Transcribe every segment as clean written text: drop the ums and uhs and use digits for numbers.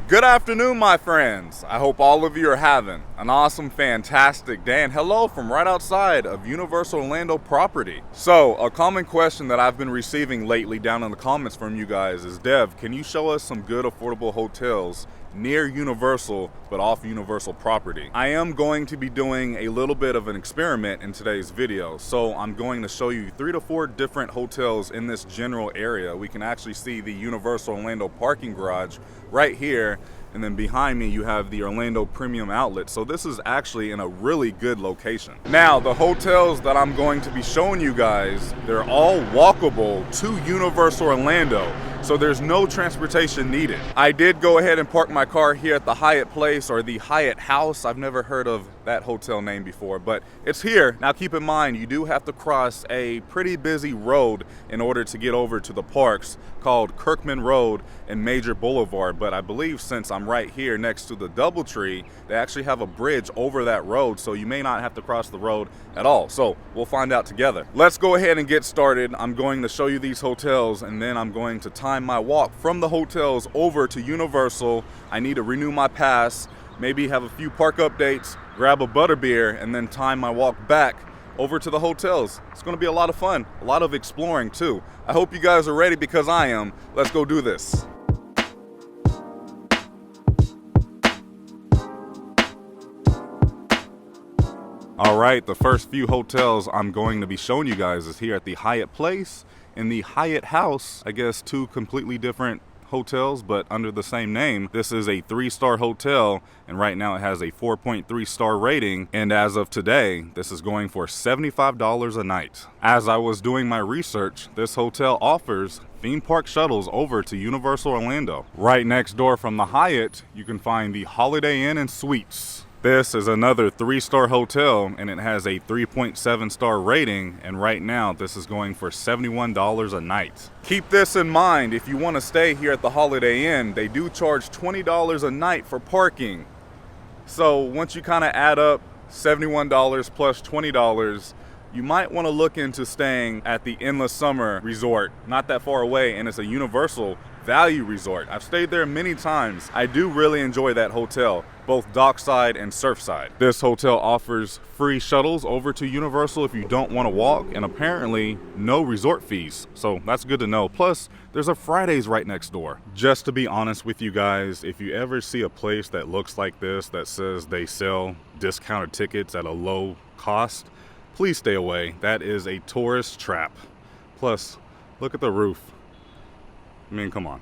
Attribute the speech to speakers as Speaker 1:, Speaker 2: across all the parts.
Speaker 1: Good afternoon, my friends. I hope all of you are having an awesome, fantastic day, and hello from right outside of Universal Orlando property. So, a common question that I've been receiving lately down in the comments from you guys is, Dev, can you show us some good affordable hotels near Universal but off Universal property? I am going to be doing a little bit of an experiment in today's video. So I'm going to show you 3 to 4 different hotels in this general area. We can actually see the Universal Orlando parking garage right here, and then behind me you have the Orlando Premium Outlet. So this is actually in a really good location. Now, the hotels that I'm going to be showing you guys, they're all walkable to Universal Orlando, so there's no transportation needed. I did go ahead and park my car here at the Hyatt Place, or the Hyatt House. I've never heard of that hotel name before, but it's here. Now keep in mind, you do have to cross a pretty busy road in order to get over to the parks, called Kirkman Road and Major Boulevard. But I believe since I'm right here next to the DoubleTree, they actually have a bridge over that road, so you may not have to cross the road at all. So we'll find out together. Let's go ahead and get started. I'm going to show you these hotels, and then I'm going to time my walk from the hotels over to Universal. I need to renew my pass, maybe have a few park updates, grab a butterbeer, and then time my walk back over to the hotels. It's going to be a lot of fun, a lot of exploring too. I hope you guys are ready, because I am. Let's go do this. All right, the first few hotels I'm going to be showing you guys is here at the Hyatt Place and the Hyatt House. I guess 2 completely different hotels, but under the same name. This is a 3-star hotel, and right now it has a 4.3 star rating, and as of today this is going for $75 a night. As I was doing my research, this hotel offers theme park shuttles over to Universal Orlando. Right next door from the Hyatt, you can find the Holiday Inn and Suites. This is another 3-star hotel, and it has a 3.7 star rating, and right now this is going for $71 a night. Keep this in mind, if you want to stay here at the Holiday Inn, they do charge $20 a night for parking. So once you kind of add up $71 plus $20, you might want to look into staying at the Endless Summer Resort, not that far away, and it's a Universal Value Resort. I've stayed there many times. I do really enjoy that hotel, both dockside and surfside. This hotel offers free shuttles over to Universal if you don't want to walk, and apparently no resort fees, so that's good to know. Plus, there's a Fridays right next door. Just to be honest with you guys, if you ever see a place that looks like this, that says they sell discounted tickets at a low cost, please stay away. That is a tourist trap. Plus, look at the roof. I mean, come on.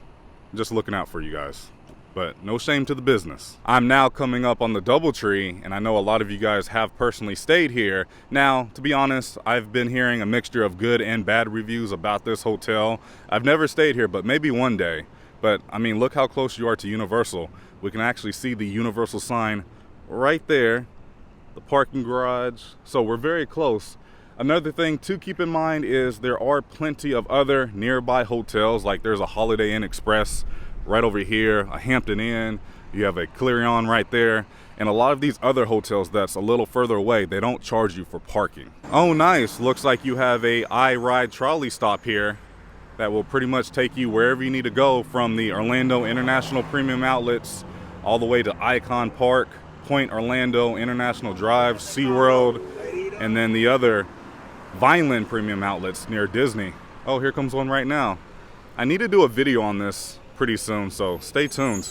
Speaker 1: I'm just looking out for you guys. But no shame to the business. I'm now coming up on the DoubleTree, and I know a lot of you guys have personally stayed here. Now, to be honest, I've been hearing a mixture of good and bad reviews about this hotel. I've never stayed here, but maybe one day. But I mean, look how close you are to Universal. We can actually see the Universal sign right there, the parking garage. So we're very close. Another thing to keep in mind is there are plenty of other nearby hotels, like there's a Holiday Inn Express right over here, a Hampton Inn, you have a Clarion right there, and a lot of these other hotels that's a little further away, they don't charge you for parking. Oh nice, looks like you have a iRide trolley stop here that will pretty much take you wherever you need to go, from the Orlando International Premium Outlets all the way to Icon Park, Point Orlando, International Drive, SeaWorld, and then the other Vineland Premium Outlets near Disney. Oh, here comes one right now. I need to do a video on this pretty soon, so stay tuned.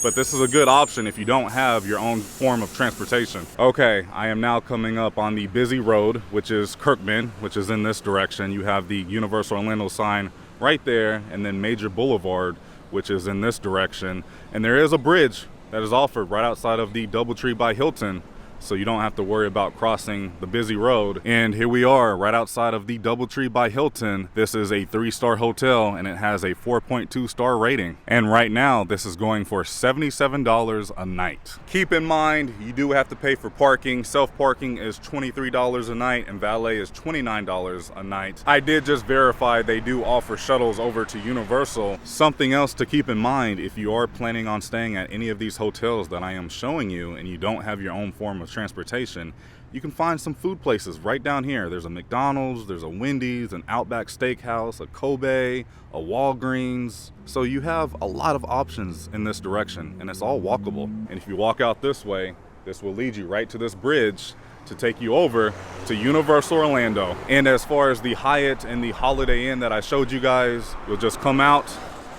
Speaker 1: But this is a good option if you don't have your own form of transportation. Okay, I am now coming up on the busy road, which is Kirkman, which is in this direction. You have the Universal Orlando sign right there, and then Major Boulevard, which is in this direction. And there is a bridge that is offered right outside of the DoubleTree by Hilton, so you don't have to worry about crossing the busy road. And here we are right outside of the DoubleTree by Hilton. This is a 3-star hotel, and it has a 4.2 star rating. And right now this is going for $77 a night. Keep in mind, you do have to pay for parking. Self-parking is $23 a night, and valet is $29 a night. I did just verify they do offer shuttles over to Universal. Something else to keep in mind, if you are planning on staying at any of these hotels that I am showing you and you don't have your own form of transportation, you can find some food places right down here. There's a McDonald's, there's a Wendy's, an Outback Steakhouse, a Kobe, a Walgreens. So you have a lot of options in this direction, and it's all walkable. And if you walk out this way, this will lead you right to this bridge to take you over to Universal Orlando. And as far as the Hyatt and the Holiday Inn that I showed you guys, you'll just come out,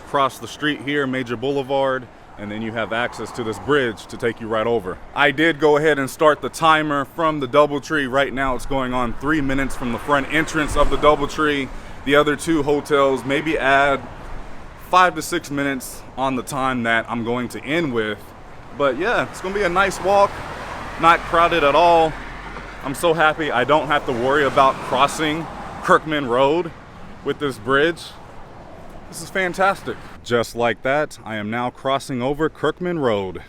Speaker 1: cross the street here, Major Boulevard, and then you have access to this bridge to take you right over. I did go ahead and start the timer from the DoubleTree. Right now it's going on 3 minutes from the front entrance of the DoubleTree. The other two hotels maybe add 5 to 6 minutes on the time that I'm going to end with. But yeah, it's gonna be a nice walk, not crowded at all. I'm so happy I don't have to worry about crossing Kirkman Road with this bridge. This is fantastic. Just like that, I am now crossing over Kirkman Road.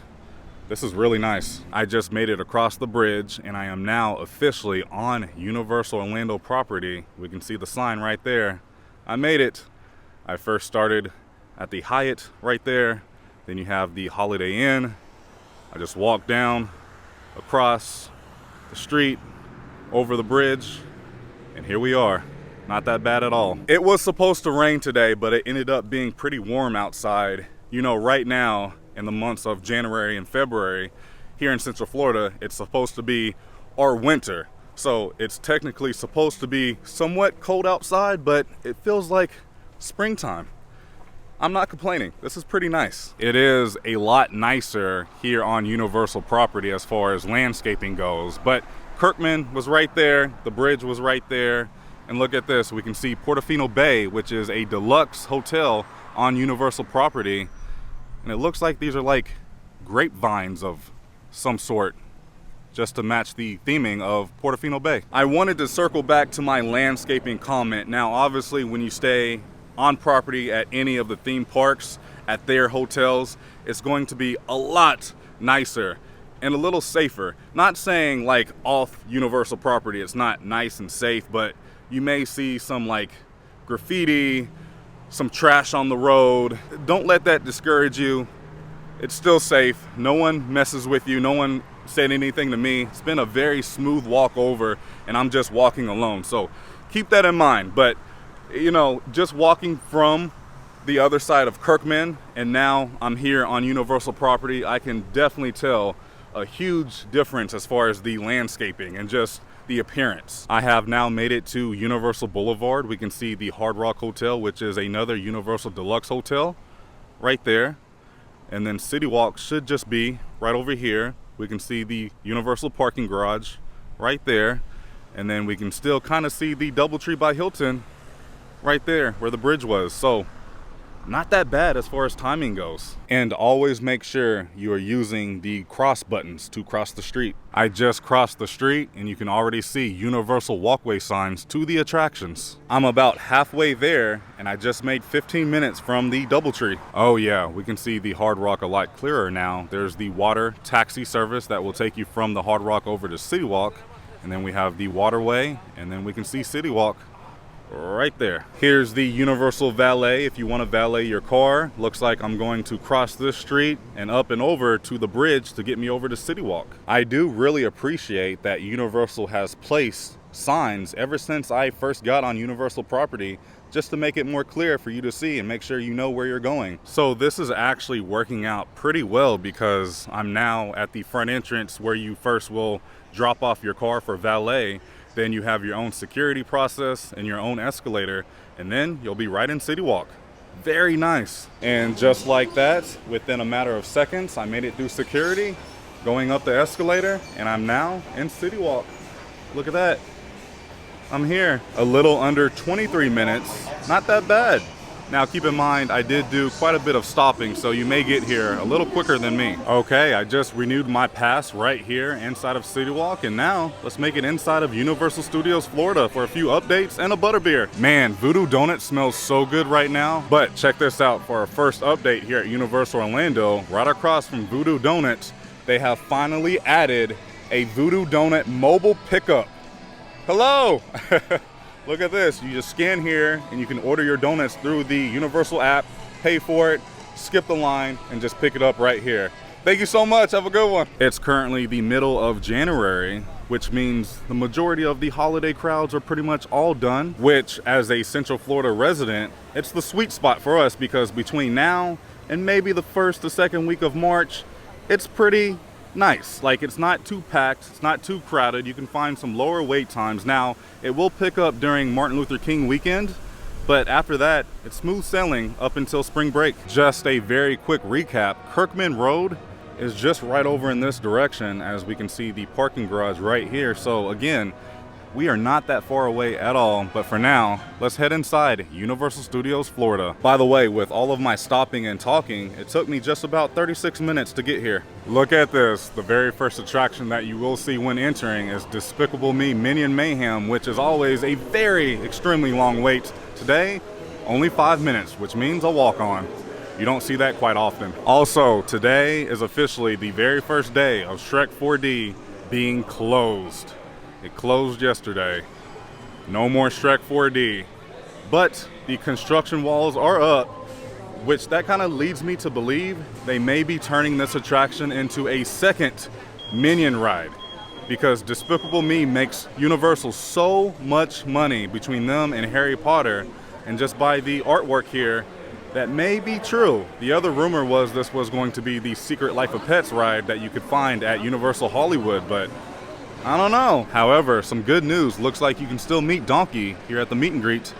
Speaker 1: This is really nice. I just made it across the bridge and I am now officially on Universal Orlando property. We can see the sign right there. I made it. I first started at the Hyatt right there. Then you have the Holiday Inn. I just walked down, across the street, over the bridge, and here we are. Not that bad at all. It was supposed to rain today, but it ended up being pretty warm outside. You know, right now, in the months of January and February, here in Central Florida, it's supposed to be our winter. So it's technically supposed to be somewhat cold outside, but it feels like springtime. I'm not complaining. This is pretty nice. It is a lot nicer here on Universal property as far as landscaping goes, but Kirkman was right there, the bridge was right there, and look at this. We can see Portofino Bay, which is a deluxe hotel on Universal property, and it looks like these are like grapevines of some sort, just to match the theming of Portofino Bay. I wanted to circle back to my landscaping comment. Now, obviously, when you stay on property at any of the theme parks, at their hotels, it's going to be a lot nicer and a little safer. Not saying like off Universal property it's not nice and safe, but you may see some like graffiti, some trash on the road. Don't let that discourage you. It's still safe. No one messes with you. No one said anything to me. It's been a very smooth walk over, and I'm just walking alone. So keep that in mind. But you know, just walking from the other side of Kirkman, and now I'm here on Universal property, I can definitely tell a huge difference as far as the landscaping and just the appearance. I have now made it to Universal Boulevard. We can see the Hard Rock Hotel, which is another Universal Deluxe hotel right there. And then City Walk should just be right over here. We can see the Universal parking garage right there. And then we can still kind of see the DoubleTree by Hilton right there where the bridge was. So not that bad as far as timing goes. And always make sure you are using the cross buttons to cross the street. I just crossed the street and you can already see Universal walkway signs to the attractions. I'm about halfway there and I just made 15 minutes from the DoubleTree. Oh yeah, we can see the Hard Rock a lot clearer now. There's the water taxi service that will take you from the Hard Rock over to City Walk. And then we have the waterway, and then we can see City Walk right there. Here's the Universal Valet if you want to valet your car. Looks like I'm going to cross this street and up and over to the bridge to get me over to City Walk. I do really appreciate that Universal has placed signs ever since I first got on Universal property, just to make it more clear for you to see and make sure you know where you're going. So this is actually working out pretty well, because I'm now at the front entrance where you first will drop off your car for valet. Then you have your own security process and your own escalator, and then you'll be right in City Walk. Very nice. And just like that, within a matter of seconds, I made it through security, going up the escalator, and I'm now in City Walk. Look at that. I'm here. A little under 23 minutes. Not that bad. Now keep in mind, I did do quite a bit of stopping, so you may get here a little quicker than me. Okay, I just renewed my pass right here inside of City Walk, and now let's make it inside of Universal Studios Florida for a few updates and a butterbeer. Man, Voodoo Donut smells so good right now. But check this out for our first update here at Universal Orlando. Right across from Voodoo Donuts, they have finally added a Voodoo Donut mobile pickup. Hello! Look at this. You just scan here and you can order your donuts through the Universal app, pay for it, skip the line, and just pick it up right here. Thank you so much. Have a good one. It's currently the middle of January, which means the majority of the holiday crowds are pretty much all done, which as a Central Florida resident, it's the sweet spot for us because between now and maybe the first to second week of March, it's pretty nice. Like, it's not too packed, it's not too crowded. You can find some lower wait times. Now, it will pick up during Martin Luther King weekend, but after that, it's smooth sailing up until spring break. Just a very quick recap, Kirkman Road is just right over in this direction, as we can see the parking garage right here. So again, we are not that far away at all, but for now, let's head inside Universal Studios Florida. By the way, with all of my stopping and talking, it took me just about 36 minutes to get here. Look at this. The very first attraction that you will see when entering is Despicable Me Minion Mayhem, which is always a very extremely long wait. Today, only 5 minutes, which means a walk-on. You don't see that quite often. Also, today is officially the very first day of Shrek 4D being closed. It closed yesterday. No more Shrek 4D. But the construction walls are up, which that kind of leads me to believe they may be turning this attraction into a second Minion ride, because Despicable Me makes Universal so much money between them and Harry Potter, and just by the artwork here, that may be true. The other rumor was this was going to be the Secret Life of Pets ride that you could find at Universal Hollywood, but I don't know. However, some good news. Looks like you can still meet Donkey here at the meet and greet,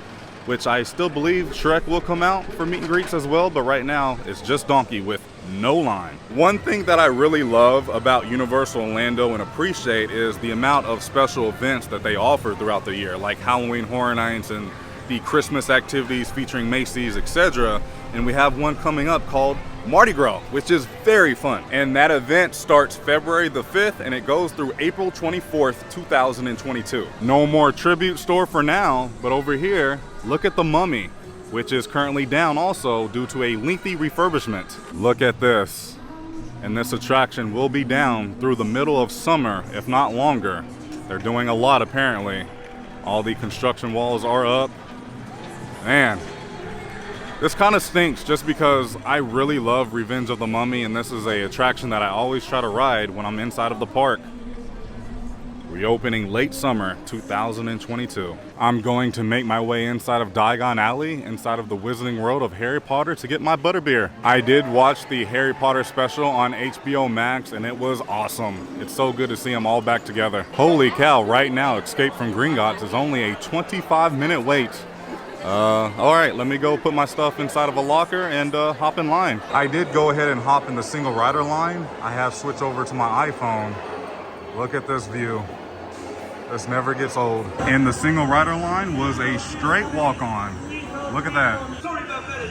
Speaker 1: which I still believe Shrek will come out for meet and greets as well, but right now it's just Donkey with no line. One thing that I really love about Universal Orlando and appreciate is the amount of special events that they offer throughout the year, like Halloween Horror Nights and the Christmas activities featuring Macy's, etc. And we have one coming up called Mardi Gras, which is very fun. And that event starts February the 5th and it goes through April 24th, 2022. No more tribute store for now, but over here, look at the Mummy, which is currently down also due to a lengthy refurbishment. Look at this. And this attraction will be down through the middle of summer, if not longer. They're doing a lot apparently. All the construction walls are up. Man, this kind of stinks just because I really love Revenge of the Mummy, and this is a attraction that I always try to ride when I'm inside of the park. Reopening late summer 2022. I'm going to make my way inside of Diagon Alley, inside of the Wizarding World of Harry Potter to get my butterbeer. I did watch the Harry Potter special on HBO Max and it was awesome. It's so good to see them all back together. Holy cow, right now Escape from Gringotts is only a 25-minute wait. All right, let me go put my stuff inside of a locker and hop in line. I did go ahead and hop in the single rider line. I have switched over to my iPhone. Look at this view. This never gets old. And the single rider line was a straight walk-on. Look at that.
Speaker 2: Sorry about that.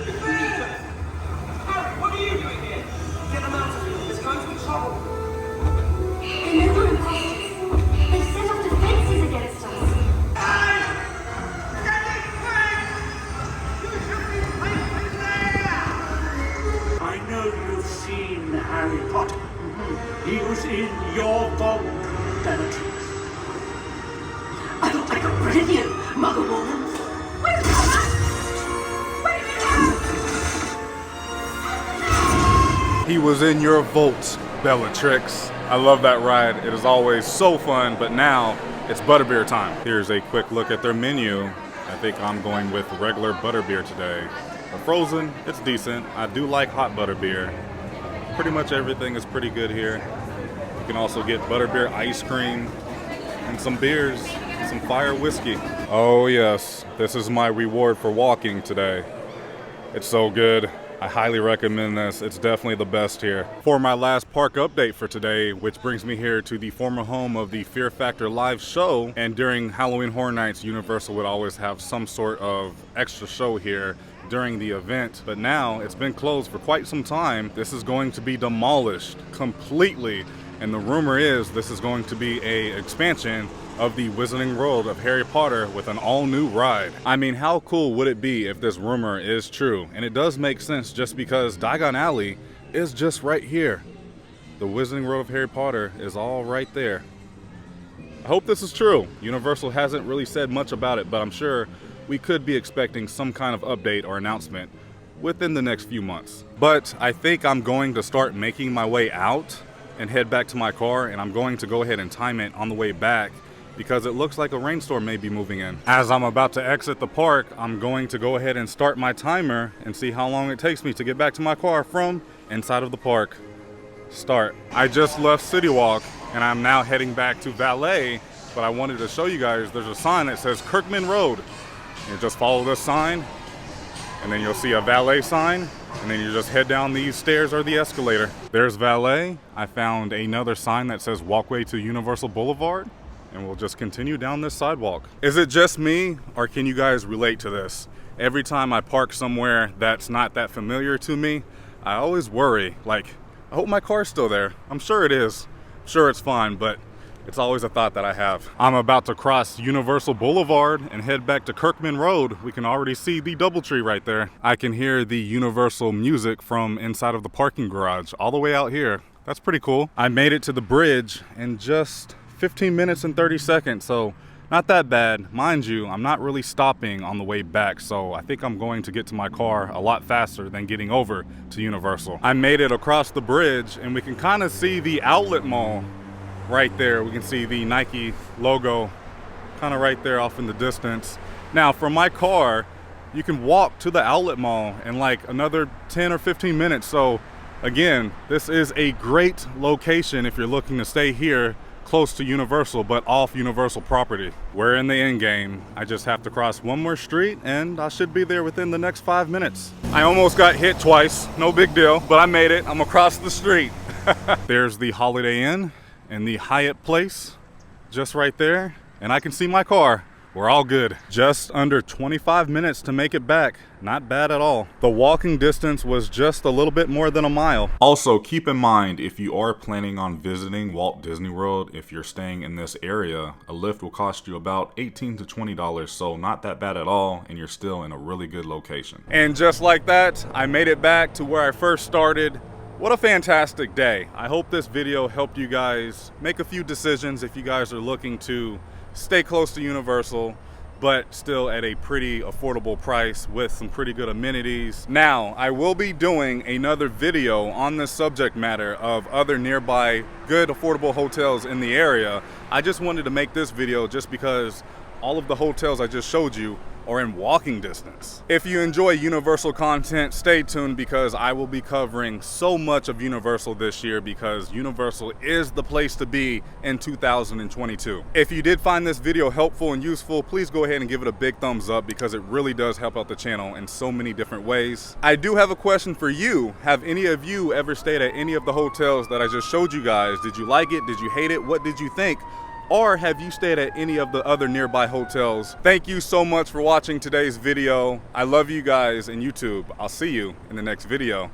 Speaker 2: Harry, what are you doing here? Get them out of here. There's going to be trouble.
Speaker 3: Remember imposters. They set up defenses against us.
Speaker 4: I know you've seen Harry Potter. He was in your vault, Bellatrix.
Speaker 3: I thought I got rid of you, Muggle woman. Where's the cover? Where did you go?
Speaker 1: He was in your vault, Bellatrix. I love that ride. It is always so fun, but now it's butterbeer time. Here's a quick look at their menu. I think I'm going with regular butterbeer today. The frozen, it's decent. I do like hot butterbeer. Pretty much everything is pretty good here. You can also get butterbeer ice cream and some beers, some fire whiskey. Oh yes, this is my reward for walking today. It's so good. I highly recommend this. It's definitely the best here. For my last park update for today, which brings me here to the former home of the Fear Factor live show, and during Halloween Horror Nights, Universal would always have some sort of extra show here during the event, but now it's been closed for quite some time. This is going to be demolished completely, and the rumor is this is going to be an expansion of the Wizarding World of Harry Potter with an all-new ride. I mean, how cool would it be if this rumor is true? And it does make sense just because Diagon Alley is just right here. The Wizarding World of Harry Potter is all right there. I hope this is true. Universal hasn't really said much about it, but I'm sure we could be expecting some kind of update or announcement within the next few months. But I think I'm going to start making my way out and head back to my car, and I'm going to go ahead and time it on the way back because it looks like a rainstorm may be moving in. As I'm about to exit the park, I'm going to go ahead and start my timer and see how long it takes me to get back to my car from inside of the park. Start. I just left City Walk and I'm now heading back to Valet, but I wanted to show you guys there's a sign that says Kirkman Road. You just follow this sign and then you'll see a Valet sign, and then you just head down these stairs or the escalator. There's Valet. I found another sign that says walkway to Universal Boulevard, and we'll just continue down this sidewalk. Is it just me, or can you guys relate to this? Every time I park somewhere that's not that familiar to me, I always worry, like, I hope my car's still there. I'm sure it is. I'm sure it's fine, but it's always a thought that I have. I'm about to cross Universal Boulevard and head back to Kirkman Road. We can already see the DoubleTree right there. I can hear the Universal music from inside of the parking garage all the way out here. That's pretty cool. I made it to the bridge in just 15 minutes and 30 seconds, so not that bad. Mind you, I'm not really stopping on the way back, so I think I'm going to get to my car a lot faster than getting over to Universal. I made it across the bridge and we can kind of see the outlet mall right there. We can see the Nike logo kind of right there off in the distance. Now from my car, you can walk to the outlet mall in like another 10 or 15 minutes. So again, this is a great location if you're looking to stay here close to Universal, but off Universal property. We're in the end game. I just have to cross one more street and I should be there within the next 5 minutes. I almost got hit twice, no big deal, but I made it. I'm across the street. There's the Holiday Inn and the Hyatt Place just right there, and I can see my car. We're all good. Just under 25 minutes to make it back. Not bad at all. The walking distance was just a little bit more than a mile. Also, keep in mind, if you are planning on visiting Walt Disney World, if you're staying in this area, a lift will cost you about $18 to $20, so not that bad at all, and you're still in a really good location. And just like that, I made it back to where I first started. What a fantastic day. I hope this video helped you guys make a few decisions if you guys are looking to stay close to Universal, but still at a pretty affordable price with some pretty good amenities. Now, I will be doing another video on this subject matter of other nearby good affordable hotels in the area. I just wanted to make this video just because all of the hotels I just showed you are in walking distance. If you enjoy Universal content, stay tuned because I will be covering so much of Universal this year because Universal is the place to be in 2022. If you did find this video helpful and useful, please go ahead and give it a big thumbs up because it really does help out the channel in so many different ways. I do have a question for you. Have any of you ever stayed at any of the hotels that I just showed you guys? Did you like it? Did you hate it? What did you think? Or have you stayed at any of the other nearby hotels? Thank you so much for watching today's video. I love you guys and YouTube. I'll see you in the next video.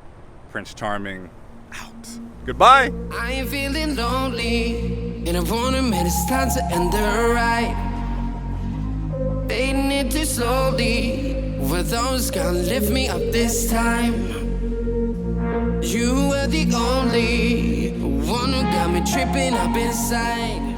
Speaker 1: Prince Charming out. Goodbye.
Speaker 5: I ain't feeling lonely, and I wanna admit it's time to end the ride. Fading it too slowly, were those gonna lift me up this time? You were the only one who got me tripping up inside.